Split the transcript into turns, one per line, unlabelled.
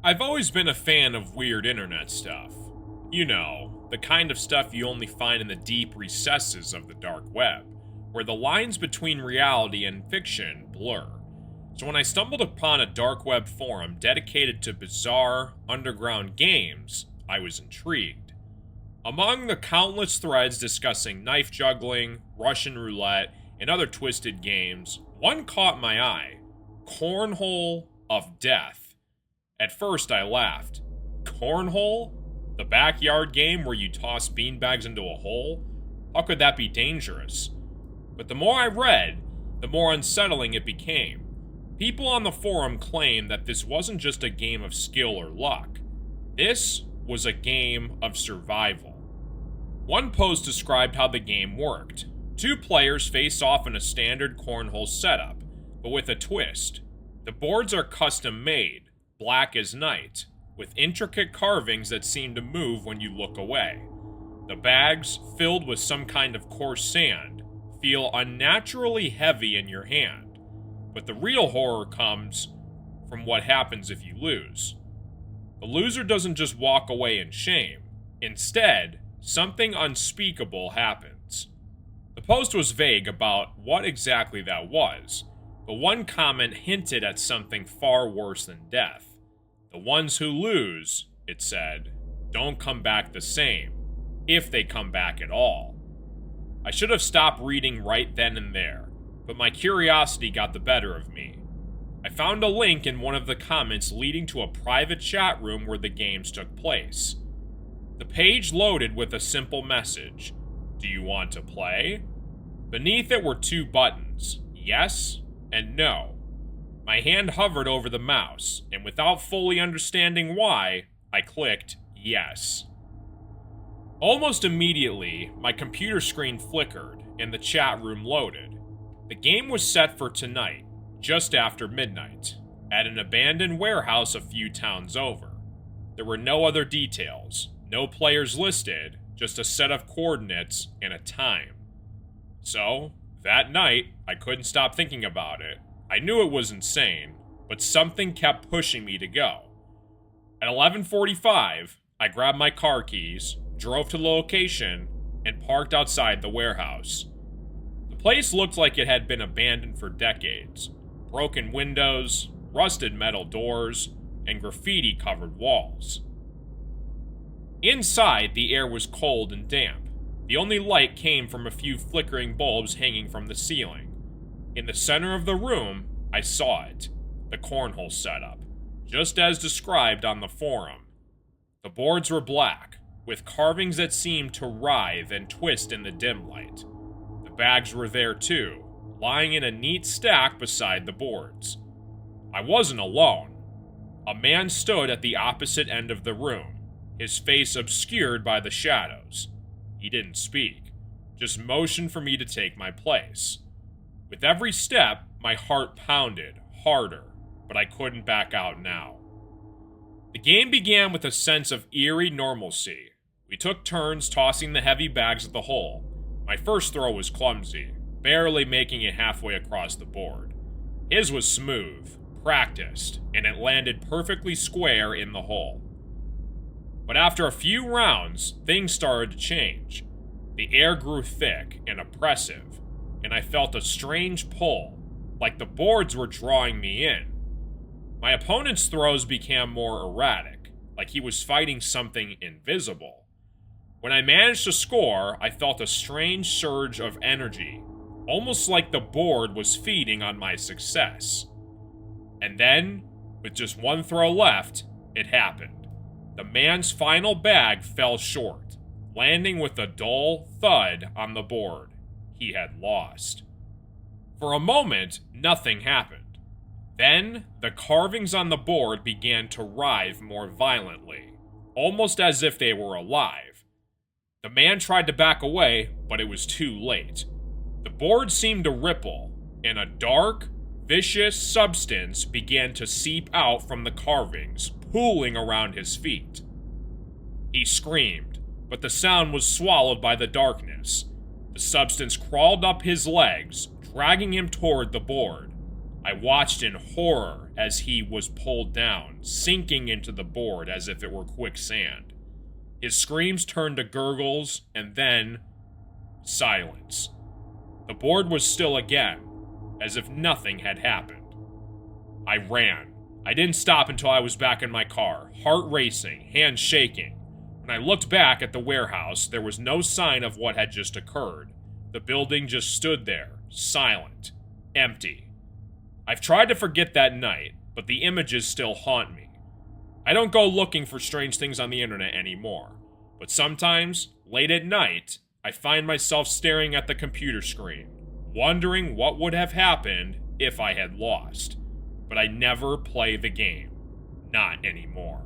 I've always been a fan of weird internet stuff. You know, the kind of stuff you only find in the deep recesses of the dark web, where the lines between reality and fiction blur. So when I stumbled upon a dark web forum dedicated to bizarre, underground games, I was intrigued. Among the countless threads discussing knife juggling, Russian roulette, and other twisted games, one caught my eye: Cornhole of Death. At first, I laughed. Cornhole? The backyard game where you toss beanbags into a hole? How could that be dangerous? But the more I read, the more unsettling it became. People on the forum claimed that this wasn't just a game of skill or luck. This was a game of survival. One post described how the game worked. Two players face off in a standard cornhole setup, but with a twist. The boards are custom made, black as night, with intricate carvings that seem to move when you look away. The bags, filled with some kind of coarse sand, feel unnaturally heavy in your hand. But the real horror comes from what happens if you lose. The loser doesn't just walk away in shame. Instead, something unspeakable happens. The post was vague about what exactly that was, but one comment hinted at something far worse than death. The ones who lose, it said, don't come back the same, if they come back at all. I should have stopped reading right then and there, but my curiosity got the better of me. I found a link in one of the comments leading to a private chat room where the games took place. The page loaded with a simple message: "Do you want to play?" Beneath it were two buttons, yes and no. My hand hovered over the mouse, and without fully understanding why, I clicked yes. Almost immediately, my computer screen flickered and the chat room loaded. The game was set for tonight, just after midnight, at an abandoned warehouse a few towns over. There were no other details, no players listed, just a set of coordinates and a time. So, that night, I couldn't stop thinking about it. I knew it was insane, but something kept pushing me to go. At 11:45, I grabbed my car keys, drove to the location, and parked outside the warehouse. The place looked like it had been abandoned for decades. Broken windows, rusted metal doors, and graffiti-covered walls. Inside, the air was cold and damp. The only light came from a few flickering bulbs hanging from the ceiling. In the center of the room, I saw it, the cornhole setup, just as described on the forum. The boards were black, with carvings that seemed to writhe and twist in the dim light. The bags were there too, lying in a neat stack beside the boards. I wasn't alone. A man stood at the opposite end of the room, his face obscured by the shadows. He didn't speak, just motioned for me to take my place. With every step, my heart pounded harder, but I couldn't back out now. The game began with a sense of eerie normalcy. We took turns tossing the heavy bags at the hole. My first throw was clumsy, barely making it halfway across the board. His was smooth, practiced, and it landed perfectly square in the hole. But after a few rounds, things started to change. The air grew thick and oppressive, and I felt a strange pull, like the boards were drawing me in. My opponent's throws became more erratic, like he was fighting something invisible. When I managed to score, I felt a strange surge of energy, almost like the board was feeding on my success. And then, with just one throw left, it happened. The man's final bag fell short, landing with a dull thud on the board. He had lost. For a moment, nothing happened. Then, the carvings on the board began to writhe more violently, almost as if they were alive. The man tried to back away, but it was too late. The board seemed to ripple, and a dark, vicious substance began to seep out from the carvings, pooling around his feet. He screamed, but the sound was swallowed by the darkness. The substance crawled up his legs, dragging him toward the board. I watched in horror as he was pulled down, sinking into the board as if it were quicksand. His screams turned to gurgles, and then silence. The board was still again, as if nothing had happened. I ran. I didn't stop until I was back in my car, heart racing, hands shaking. When I looked back at the warehouse, there was no sign of what had just occurred. The building just stood there, silent, empty. I've tried to forget that night, but the images still haunt me. I don't go looking for strange things on the internet anymore, but sometimes, late at night, I find myself staring at the computer screen, wondering what would have happened if I had lost. But I never play the game. Not anymore.